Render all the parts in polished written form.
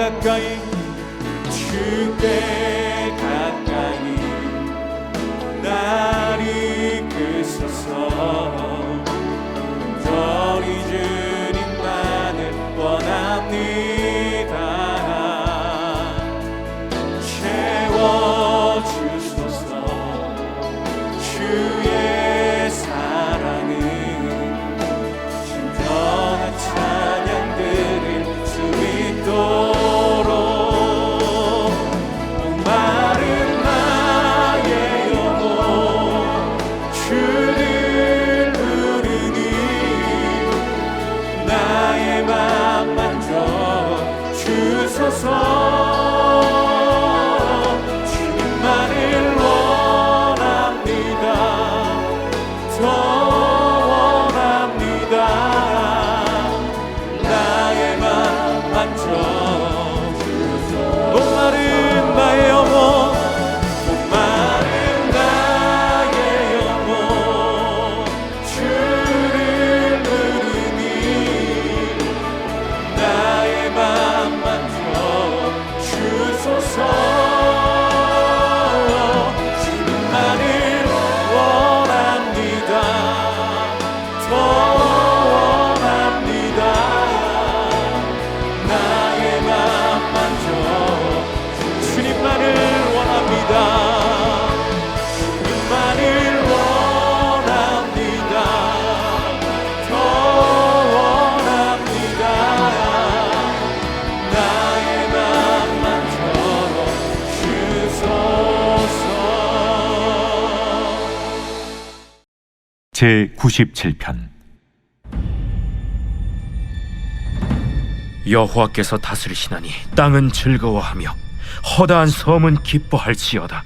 가까이 주께 가까이 날 이끄소서. 우리 주님만을 원합니다. 채워주소서. 주의 사랑은 신선한 찬양 드릴 수 있도록 목마른 나의 영혼 주를 부르니 나의 맘 만져 주소서. 주님만을 원합니다. 더 원합니다. 나의 맘 만져 주소서. 목마른 나의 영혼 목마른 나의 영혼 주를 부르니 나의 맘 만져 주소서. 주님만을 원합니다. 더 원합니다. 나의 맘 만져 주님만을 원합니다. 주님만을 원합니다. 더 원합니다. 나의 맘 만져 주소서. 제97편. 여호와께서 다스리시나니 땅은 즐거워하며 허다한 섬은 기뻐할지어다.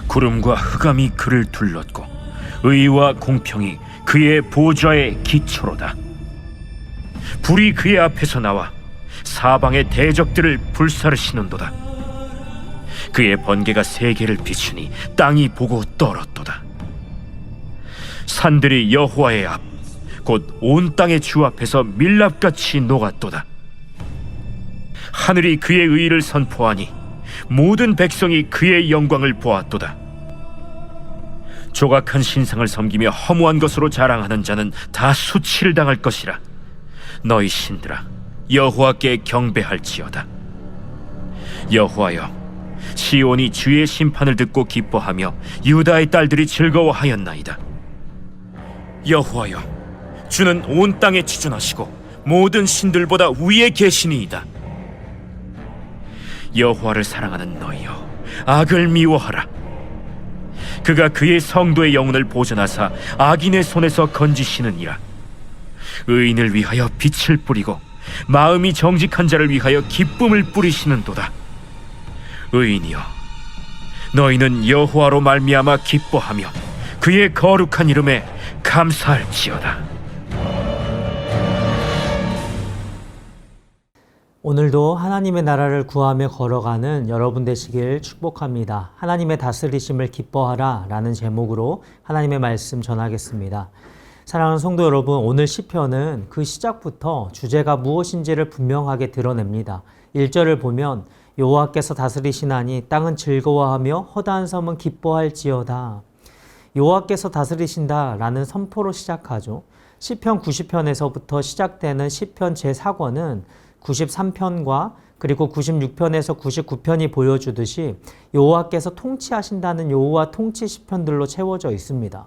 구름과 흑암이 그를 둘렀고 의와 공평이 그의 보좌의 기초로다. 불이 그의 앞에서 나와 사방의 대적들을 불사르시는도다. 그의 번개가 세계를 비추니 땅이 보고 떨었도다. 산들이 여호와의 앞 곧 온 땅의 주 앞에서 밀랍같이 녹았도다. 하늘이 그의 의를 선포하니 모든 백성이 그의 영광을 보았도다. 조각한 신상을 섬기며 허무한 것으로 자랑하는 자는 다 수치를 당할 것이라. 너희 신들아 여호와께 경배할지어다. 여호와여, 시온이 주의 심판을 듣고 기뻐하며 유다의 딸들이 즐거워하였나이다. 여호와여, 주는 온 땅에 지존하시고 모든 신들보다 위에 계시니이다. 여호와를 사랑하는 너희여, 악을 미워하라. 그가 그의 성도의 영혼을 보존하사 악인의 손에서 건지시느니라. 의인을 위하여 빛을 뿌리고 마음이 정직한 자를 위하여 기쁨을 뿌리시는도다. 의인이여, 너희는 여호와로 말미암아 기뻐하며 그의 거룩한 이름에 감사할지어다. 오늘도 하나님의 나라를 구하며 걸어가는 여러분 되시길 축복합니다. 하나님의 다스리심을 기뻐하라 라는 제목으로 하나님의 말씀 전하겠습니다. 사랑하는 성도 여러분, 오늘 시편은 그 시작부터 주제가 무엇인지를 분명하게 드러냅니다. 1절을 보면 여호와께서 다스리시나니 땅은 즐거워하며 허다한 섬은 기뻐할지어다. 여호와께서 다스리신다 라는 선포로 시작하죠. 시편 90편에서부터 시작되는 시편 제4권은 93편과 그리고 96편에서 99편이 보여주듯이 여호와께서 통치하신다는 여호와 통치 시편들로 채워져 있습니다.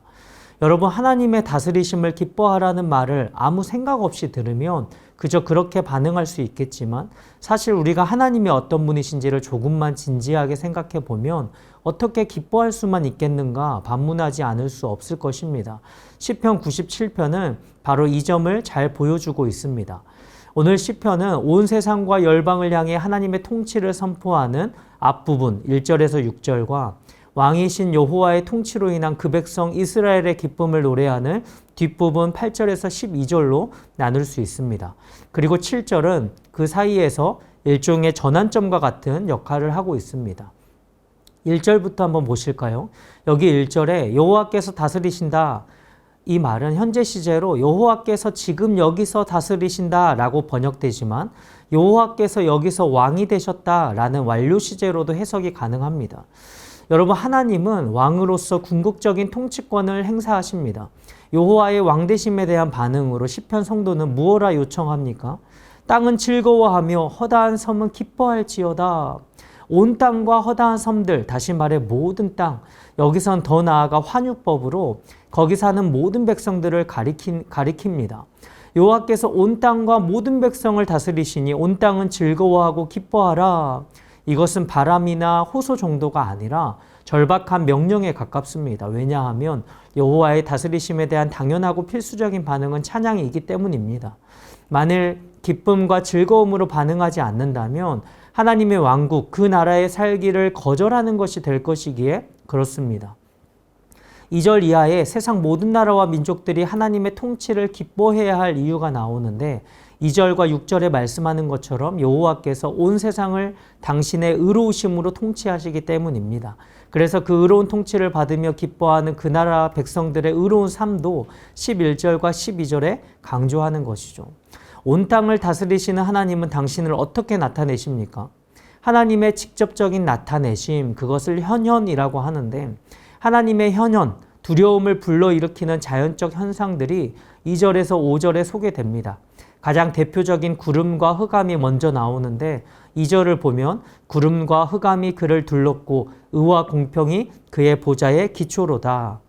여러분, 하나님의 다스리심을 기뻐하라는 말을 아무 생각 없이 들으면 그저 그렇게 반응할 수 있겠지만, 사실 우리가 하나님이 어떤 분이신지를 조금만 진지하게 생각해 보면 어떻게 기뻐할 수만 있겠는가 반문하지 않을 수 없을 것입니다. 시편 97편은 바로 이 점을 잘 보여주고 있습니다. 오늘 시편은 온 세상과 열방을 향해 하나님의 통치를 선포하는 앞부분 1절에서 6절과 왕이신 여호와의 통치로 인한 그 백성 이스라엘의 기쁨을 노래하는 뒷부분 8절에서 12절로 나눌 수 있습니다. 그리고 7절은 그 사이에서 일종의 전환점과 같은 역할을 하고 있습니다. 1절부터 한번 보실까요? 여기 1절에 여호와께서 다스리신다. 이 말은 현재 시제로 여호와께서 지금 여기서 다스리신다 라고 번역되지만, 여호와께서 여기서 왕이 되셨다라는 완료 시제로도 해석이 가능합니다. 여러분, 하나님은 왕으로서 궁극적인 통치권을 행사하십니다. 여호와의 왕되심에 대한 반응으로 시편 성도는 무엇라 요청합니까? 땅은 즐거워하며 허다한 섬은 기뻐할지어다. 온 땅과 허다한 섬들, 다시 말해 모든 땅, 여기선 더 나아가 환유법으로 거기 사는 모든 백성들을 가리킵니다. 여호와께서 온 땅과 모든 백성을 다스리시니 온 땅은 즐거워하고 기뻐하라. 이것은 바람이나 호소 정도가 아니라 절박한 명령에 가깝습니다. 왜냐하면 여호와의 다스리심에 대한 당연하고 필수적인 반응은 찬양이기 때문입니다. 만일 기쁨과 즐거움으로 반응하지 않는다면 하나님의 왕국, 그 나라에 살기를 거절하는 것이 될 것이기에 그렇습니다. 2절 이하에 세상 모든 나라와 민족들이 하나님의 통치를 기뻐해야 할 이유가 나오는데 2절과 6절에 말씀하는 것처럼 여호와께서 온 세상을 당신의 의로우심으로 통치하시기 때문입니다. 그래서 그 의로운 통치를 받으며 기뻐하는 그 나라 백성들의 의로운 삶도 11절과 12절에 강조하는 것이죠. 온 땅을 다스리시는 하나님은 당신을 어떻게 나타내십니까? 하나님의 직접적인 나타내심, 그것을 현현이라고 하는데 하나님의 현현, 두려움을 불러일으키는 자연적 현상들이 2절에서 5절에 소개됩니다. 가장 대표적인 구름과 흑암이 먼저 나오는데 2절을 보면 구름과 흑암이 그를 둘렀고 의와 공평이 그의 보좌의 기초로다.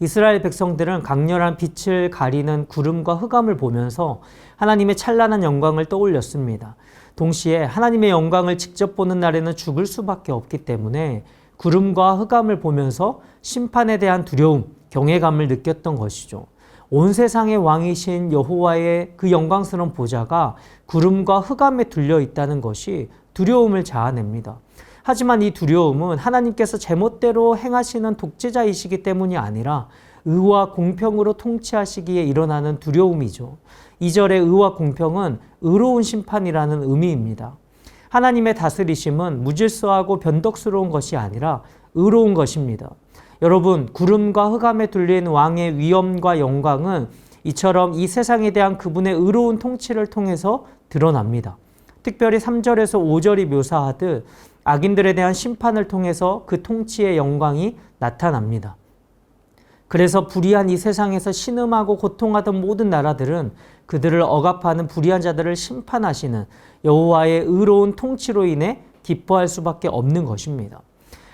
이스라엘 백성들은 강렬한 빛을 가리는 구름과 흑암을 보면서 하나님의 찬란한 영광을 떠올렸습니다. 동시에 하나님의 영광을 직접 보는 날에는 죽을 수밖에 없기 때문에 구름과 흑암을 보면서 심판에 대한 두려움, 경외감을 느꼈던 것이죠. 온 세상의 왕이신 여호와의 그 영광스러운 보좌가 구름과 흑암에 둘려 있다는 것이 두려움을 자아냅니다. 하지만 이 두려움은 하나님께서 제멋대로 행하시는 독재자이시기 때문이 아니라 의와 공평으로 통치하시기에 일어나는 두려움이죠. 2절의 의와 공평은 의로운 심판이라는 의미입니다. 하나님의 다스리심은 무질서하고 변덕스러운 것이 아니라 의로운 것입니다. 여러분, 구름과 흑암에 둘린 왕의 위엄과 영광은 이처럼 이 세상에 대한 그분의 의로운 통치를 통해서 드러납니다. 특별히 3절에서 5절이 묘사하듯 악인들에 대한 심판을 통해서 그 통치의 영광이 나타납니다. 그래서 불의한 이 세상에서 신음하고 고통하던 모든 나라들은 그들을 억압하는 불의한 자들을 심판하시는 여호와의 의로운 통치로 인해 기뻐할 수밖에 없는 것입니다.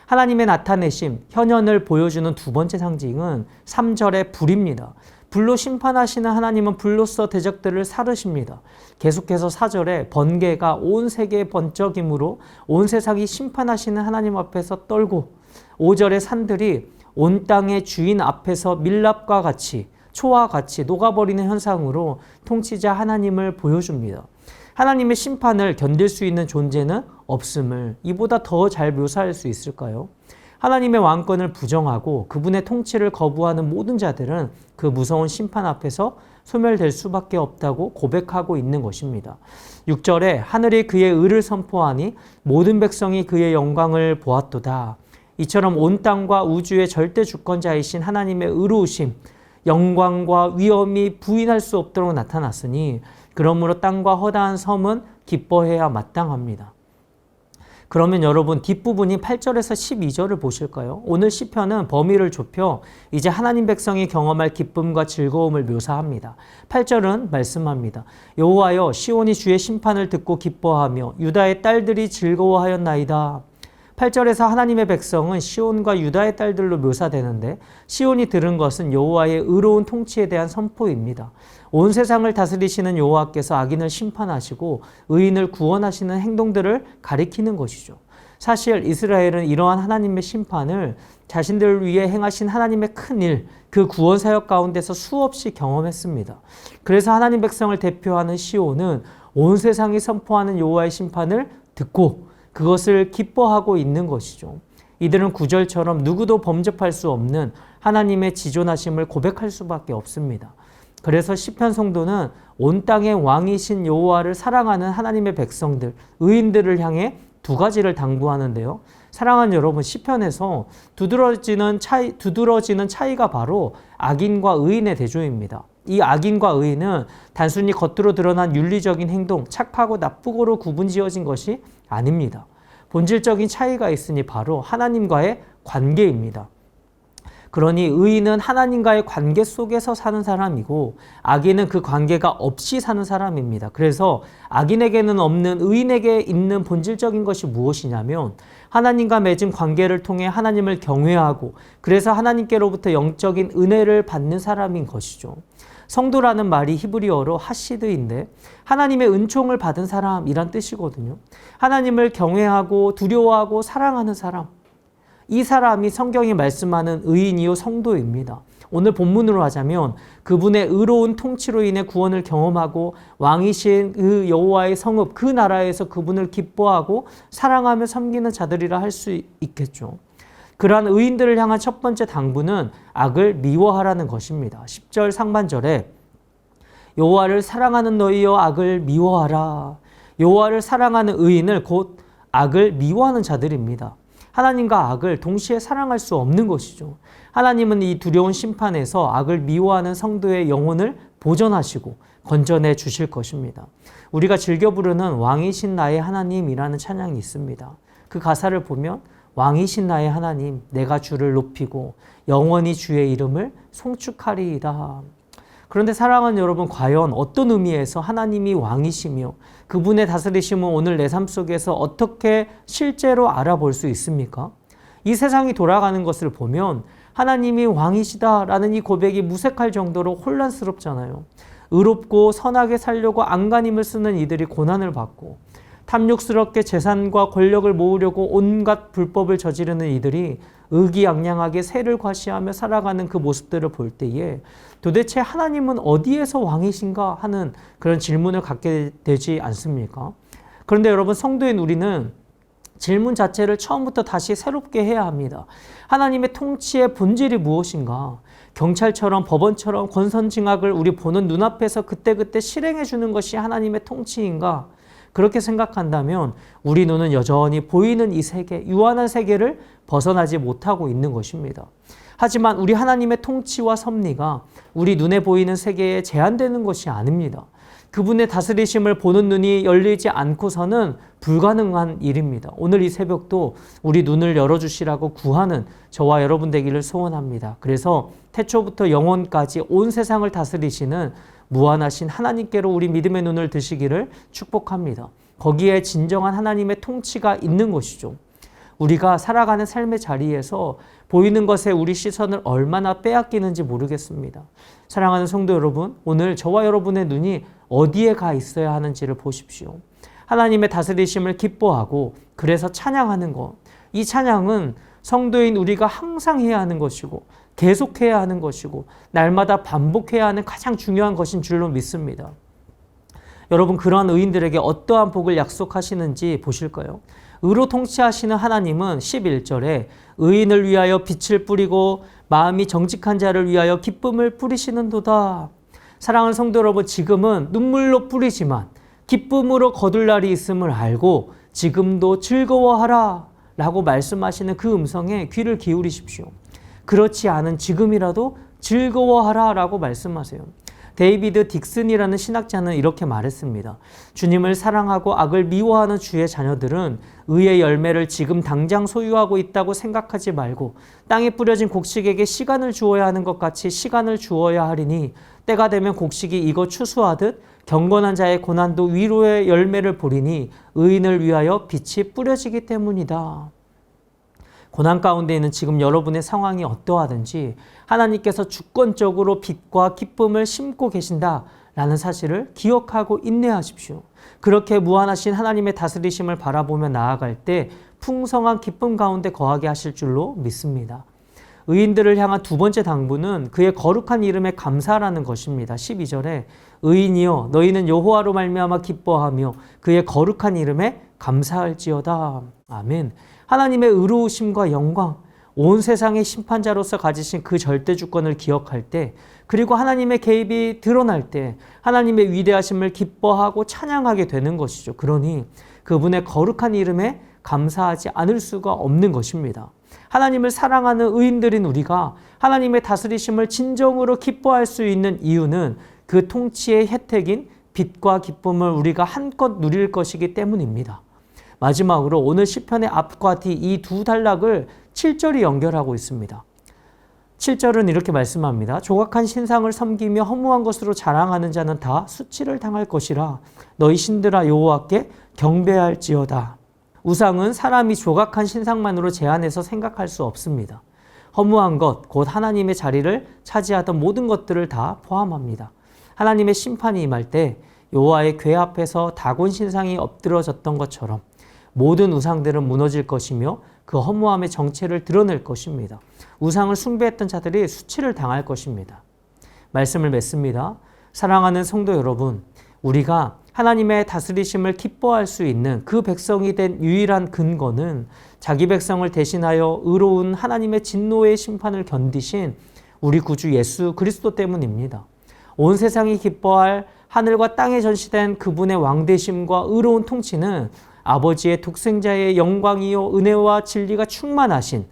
하나님의 나타내심, 현현을 보여주는 두 번째 상징은 3절의 불입니다. 불로 심판하시는 하나님은 불로써 대적들을 사르십니다. 계속해서 4절에 번개가 온 세계에 번쩍이므로 온 세상이 심판하시는 하나님 앞에서 떨고 5절의 산들이 온 땅의 주인 앞에서 밀랍과 같이 초와 같이 녹아버리는 현상으로 통치자 하나님을 보여줍니다. 하나님의 심판을 견딜 수 있는 존재는 없음을 이보다 더 잘 묘사할 수 있을까요? 하나님의 왕권을 부정하고 그분의 통치를 거부하는 모든 자들은 그 무서운 심판 앞에서 소멸될 수밖에 없다고 고백하고 있는 것입니다. 6절에 하늘이 그의 의를 선포하니 모든 백성이 그의 영광을 보았도다. 이처럼 온 땅과 우주의 절대 주권자이신 하나님의 의로우심, 영광과 위엄이 부인할 수 없도록 나타났으니 그러므로 땅과 허다한 섬은 기뻐해야 마땅합니다. 그러면 여러분 뒷부분인 8절에서 12절을 보실까요? 오늘 시편은 범위를 좁혀 이제 하나님 백성이 경험할 기쁨과 즐거움을 묘사합니다. 8절은 말씀합니다. 여호와여 시온이 주의 심판을 듣고 기뻐하며 유다의 딸들이 즐거워하였나이다. 8절에서 하나님의 백성은 시온과 유다의 딸들로 묘사되는데 시온이 들은 것은 여호와의 의로운 통치에 대한 선포입니다. 온 세상을 다스리시는 여호와께서 악인을 심판하시고 의인을 구원하시는 행동들을 가리키는 것이죠. 사실 이스라엘은 이러한 하나님의 심판을 자신들을 위해 행하신 하나님의 큰 일, 그 구원 사역 가운데서 수없이 경험했습니다. 그래서 하나님 백성을 대표하는 시온은 온 세상이 선포하는 여호와의 심판을 듣고 그것을 기뻐하고 있는 것이죠. 이들은 9절처럼 누구도 범접할 수 없는 하나님의 지존하심을 고백할 수밖에 없습니다. 그래서 시편 성도는 온 땅의 왕이신 여호와를 사랑하는 하나님의 백성들, 의인들을 향해 두 가지를 당부하는데요. 사랑하는 여러분, 시편에서 두드러지는 차이가 바로 악인과 의인의 대조입니다. 이 악인과 의인은 단순히 겉으로 드러난 윤리적인 행동, 착하고 나쁘고로 구분지어진 것이 아닙니다. 본질적인 차이가 있으니 바로 하나님과의 관계입니다. 그러니 의인은 하나님과의 관계 속에서 사는 사람이고 악인은 그 관계가 없이 사는 사람입니다. 그래서 악인에게는 없는 의인에게 있는 본질적인 것이 무엇이냐면 하나님과 맺은 관계를 통해 하나님을 경외하고 그래서 하나님께로부터 영적인 은혜를 받는 사람인 것이죠. 성도라는 말이 히브리어로 하시드인데 하나님의 은총을 받은 사람이란 뜻이거든요. 하나님을 경외하고 두려워하고 사랑하는 사람. 이 사람이 성경이 말씀하는 의인이요 성도입니다. 오늘 본문으로 하자면 그분의 의로운 통치로 인해 구원을 경험하고 왕이신 그 여호와의 성읍 그 나라에서 그분을 기뻐하고 사랑하며 섬기는 자들이라 할 수 있겠죠. 그러한 의인들을 향한 첫 번째 당부는 악을 미워하라는 것입니다. 10절 상반절에 여호와를 사랑하는 너희여 악을 미워하라. 여호와를 사랑하는 의인을 곧 악을 미워하는 자들입니다. 하나님과 악을 동시에 사랑할 수 없는 것이죠. 하나님은 이 두려운 심판에서 악을 미워하는 성도의 영혼을 보존하시고 건져내 주실 것입니다. 우리가 즐겨 부르는 왕이신 나의 하나님이라는 찬양이 있습니다. 그 가사를 보면 왕이신 나의 하나님, 내가 주를 높이고 영원히 주의 이름을 송축하리이다. 그런데 사랑하는 여러분, 과연 어떤 의미에서 하나님이 왕이시며 그분의 다스리심은 오늘 내 삶 속에서 어떻게 실제로 알아볼 수 있습니까? 이 세상이 돌아가는 것을 보면 하나님이 왕이시다라는 이 고백이 무색할 정도로 혼란스럽잖아요. 의롭고 선하게 살려고 안간힘을 쓰는 이들이 고난을 받고 탐욕스럽게 재산과 권력을 모으려고 온갖 불법을 저지르는 이들이 의기양양하게 세를 과시하며 살아가는 그 모습들을 볼 때에 도대체 하나님은 어디에서 왕이신가 하는 그런 질문을 갖게 되지 않습니까? 그런데 여러분, 성도인 우리는 질문 자체를 처음부터 다시 새롭게 해야 합니다. 하나님의 통치의 본질이 무엇인가? 경찰처럼 법원처럼 권선징악을 우리 보는 눈앞에서 그때그때 실행해 주는 것이 하나님의 통치인가? 그렇게 생각한다면 우리 눈은 여전히 보이는 이 세계, 유한한 세계를 벗어나지 못하고 있는 것입니다. 하지만 우리 하나님의 통치와 섭리가 우리 눈에 보이는 세계에 제한되는 것이 아닙니다. 그분의 다스리심을 보는 눈이 열리지 않고서는 불가능한 일입니다. 오늘 이 새벽도 우리 눈을 열어주시라고 구하는 저와 여러분 되기를 소원합니다. 그래서 태초부터 영원까지 온 세상을 다스리시는 무한하신 하나님께로 우리 믿음의 눈을 드시기를 축복합니다. 거기에 진정한 하나님의 통치가 있는 것이죠. 우리가 살아가는 삶의 자리에서 보이는 것에 우리 시선을 얼마나 빼앗기는지 모르겠습니다. 사랑하는 성도 여러분, 오늘 저와 여러분의 눈이 어디에 가 있어야 하는지를 보십시오. 하나님의 다스리심을 기뻐하고 그래서 찬양하는 것. 이 찬양은 성도인 우리가 항상 해야 하는 것이고 계속해야 하는 것이고 날마다 반복해야 하는 가장 중요한 것인 줄로 믿습니다. 여러분, 그러한 의인들에게 어떠한 복을 약속하시는지 보실까요? 의로 통치하시는 하나님은 11절에 의인을 위하여 빛을 뿌리고 마음이 정직한 자를 위하여 기쁨을 뿌리시는도다. 사랑하는 성도 여러분, 지금은 눈물로 뿌리지만 기쁨으로 거둘 날이 있음을 알고 지금도 즐거워하라 라고 말씀하시는 그 음성에 귀를 기울이십시오. 그렇지 않은 지금이라도 즐거워하라 라고 말씀하세요. 데이비드 딕슨이라는 신학자는 이렇게 말했습니다. 주님을 사랑하고 악을 미워하는 주의 자녀들은 의의 열매를 지금 당장 소유하고 있다고 생각하지 말고 땅에 뿌려진 곡식에게 시간을 주어야 하는 것 같이 시간을 주어야 하리니 때가 되면 곡식이 익어 추수하듯 경건한 자의 고난도 위로의 열매를 보리니 의인을 위하여 빛이 뿌려지기 때문이다. 고난 가운데 있는 지금 여러분의 상황이 어떠하든지 하나님께서 주권적으로 빛과 기쁨을 심고 계신다라는 사실을 기억하고 인내하십시오. 그렇게 무한하신 하나님의 다스리심을 바라보며 나아갈 때 풍성한 기쁨 가운데 거하게 하실 줄로 믿습니다. 의인들을 향한 두 번째 당부는 그의 거룩한 이름에 감사하라는 것입니다. 12절에 의인이여 너희는 여호와로 말미암아 기뻐하며 그의 거룩한 이름에 감사할지어다. 아멘. 하나님의 의로우심과 영광, 온 세상의 심판자로서 가지신 그 절대 주권을 기억할 때, 그리고 하나님의 개입이 드러날 때 하나님의 위대하심을 기뻐하고 찬양하게 되는 것이죠. 그러니 그분의 거룩한 이름에 감사하지 않을 수가 없는 것입니다. 하나님을 사랑하는 의인들인 우리가 하나님의 다스리심을 진정으로 기뻐할 수 있는 이유는 그 통치의 혜택인 빛과 기쁨을 우리가 한껏 누릴 것이기 때문입니다. 마지막으로 오늘 시편의 앞과 뒤 이 두 단락을 7절이 연결하고 있습니다. 7절은 이렇게 말씀합니다. 조각한 신상을 섬기며 허무한 것으로 자랑하는 자는 다 수치를 당할 것이라. 너희 신들아 여호와께 경배할지어다. 우상은 사람이 조각한 신상만으로 제한해서 생각할 수 없습니다. 허무한 것, 곧 하나님의 자리를 차지하던 모든 것들을 다 포함합니다. 하나님의 심판이 임할 때 여호와의 궤 앞에서 다곤 신상이 엎드러졌던 것처럼 모든 우상들은 무너질 것이며 그 허무함의 정체를 드러낼 것입니다. 우상을 숭배했던 자들이 수치를 당할 것입니다. 말씀을 맺습니다. 사랑하는 성도 여러분, 우리가 하나님의 다스리심을 기뻐할 수 있는 그 백성이 된 유일한 근거는 자기 백성을 대신하여 의로운 하나님의 진노의 심판을 견디신 우리 구주 예수 그리스도 때문입니다. 온 세상이 기뻐할 하늘과 땅에 전시된 그분의 왕되심과 의로운 통치는 아버지의 독생자의 영광이요 은혜와 진리가 충만하신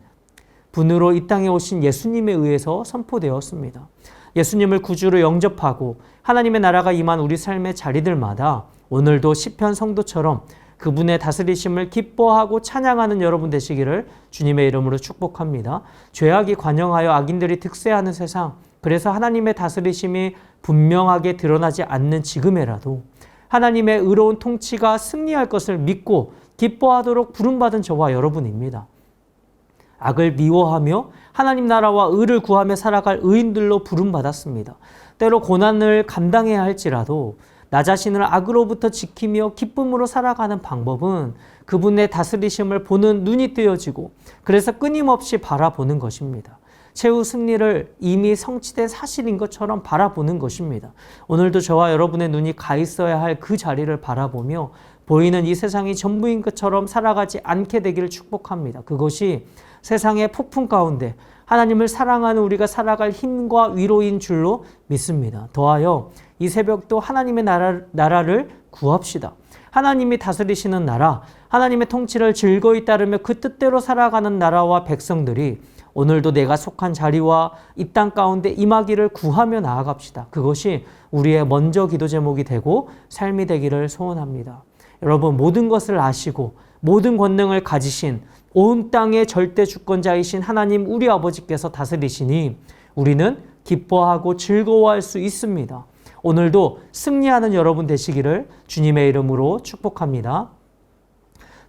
분으로 이 땅에 오신 예수님에 의해서 선포되었습니다. 예수님을 구주로 영접하고 하나님의 나라가 임한 우리 삶의 자리들마다 오늘도 시편 성도처럼 그분의 다스리심을 기뻐하고 찬양하는 여러분 되시기를 주님의 이름으로 축복합니다. 죄악이 관영하여 악인들이 득세하는 세상, 그래서 하나님의 다스리심이 분명하게 드러나지 않는 지금에라도 하나님의 의로운 통치가 승리할 것을 믿고 기뻐하도록 부름받은 저와 여러분입니다. 악을 미워하며 하나님 나라와 의를 구하며 살아갈 의인들로 부름받았습니다. 때로 고난을 감당해야 할지라도 나 자신을 악으로부터 지키며 기쁨으로 살아가는 방법은 그분의 다스리심을 보는 눈이 뜨여지고 그래서 끊임없이 바라보는 것입니다. 최후 승리를 이미 성취된 사실인 것처럼 바라보는 것입니다. 오늘도 저와 여러분의 눈이 가 있어야 할 그 자리를 바라보며 보이는 이 세상이 전부인 것처럼 살아가지 않게 되기를 축복합니다. 그것이 세상의 폭풍 가운데 하나님을 사랑하는 우리가 살아갈 힘과 위로인 줄로 믿습니다. 더하여 이 새벽도 하나님의 나라를 구합시다. 하나님이 다스리시는 나라, 하나님의 통치를 즐거이 따르며 그 뜻대로 살아가는 나라와 백성들이 오늘도 내가 속한 자리와 이 땅 가운데 임하기를 구하며 나아갑시다. 그것이 우리의 먼저 기도 제목이 되고 삶이 되기를 소원합니다. 여러분, 모든 것을 아시고 모든 권능을 가지신 온 땅의 절대 주권자이신 하나님 우리 아버지께서 다스리시니 우리는 기뻐하고 즐거워할 수 있습니다. 오늘도 승리하는 여러분 되시기를 주님의 이름으로 축복합니다.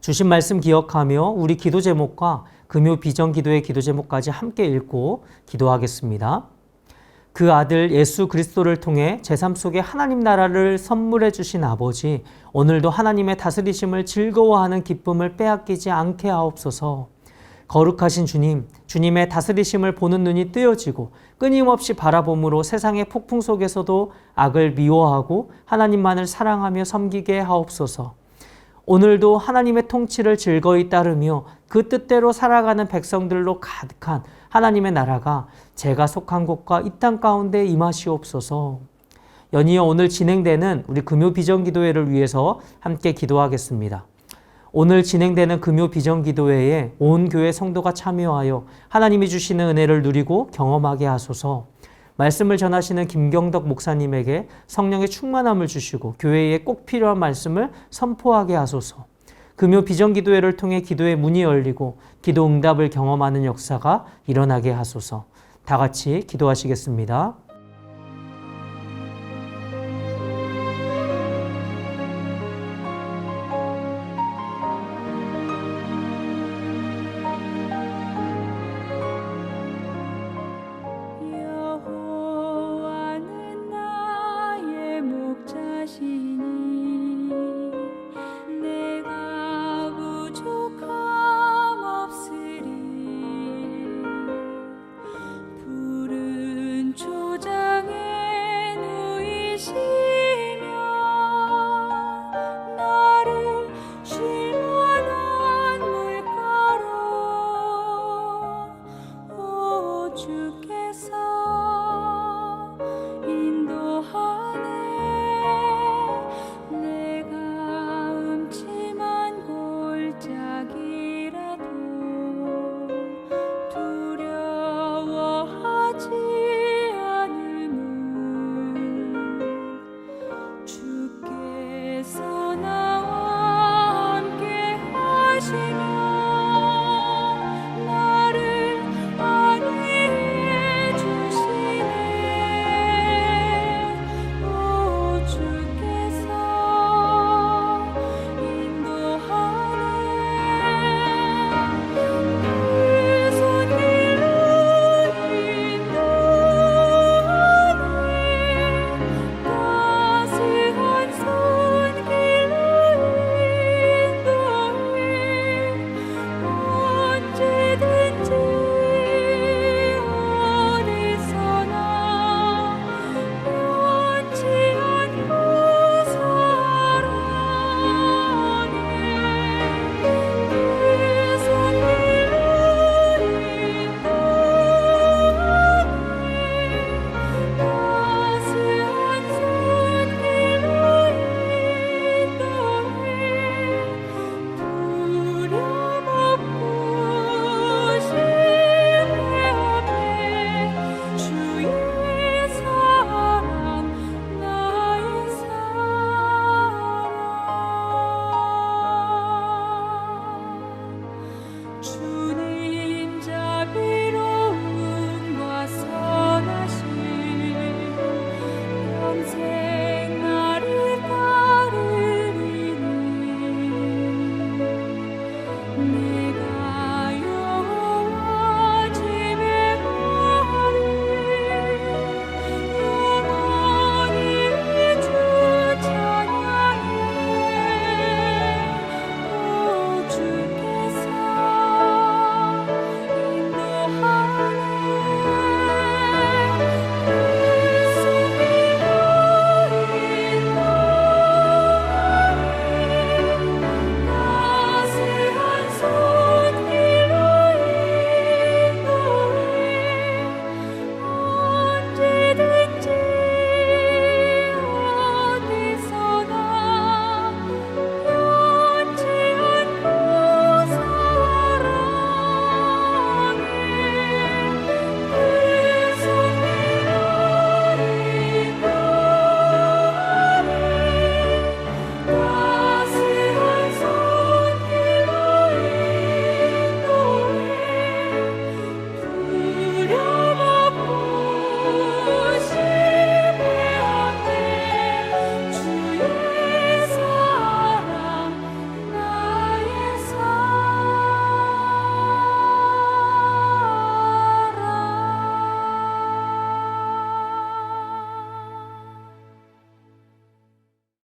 주신 말씀 기억하며 우리 기도 제목과 금요 비전 기도의 기도 제목까지 함께 읽고 기도하겠습니다. 그 아들 예수 그리스도를 통해 제 삶 속에 하나님 나라를 선물해 주신 아버지, 오늘도 하나님의 다스리심을 즐거워하는 기쁨을 빼앗기지 않게 하옵소서. 거룩하신 주님, 주님의 다스리심을 보는 눈이 뜨여지고 끊임없이 바라봄으로 세상의 폭풍 속에서도 악을 미워하고 하나님만을 사랑하며 섬기게 하옵소서. 오늘도 하나님의 통치를 즐거이 따르며 그 뜻대로 살아가는 백성들로 가득한 하나님의 나라가 제가 속한 곳과 이 땅 가운데 임하시옵소서. 연이어 오늘 진행되는 우리 금요 비전 기도회를 위해서 함께 기도하겠습니다. 오늘 진행되는 금요 비전 기도회에 온 교회 성도가 참여하여 하나님이 주시는 은혜를 누리고 경험하게 하소서. 말씀을 전하시는 김경덕 목사님에게 성령의 충만함을 주시고 교회에 꼭 필요한 말씀을 선포하게 하소서. 금요 비전 기도회를 통해 기도의 문이 열리고 기도 응답을 경험하는 역사가 일어나게 하소서. 다 같이 기도하시겠습니다. 여호와는 나의 목자시니 내가 부족함 없으리. 푸른 초장에 누이시며 나를 쉴 만한 물가로 오 주께서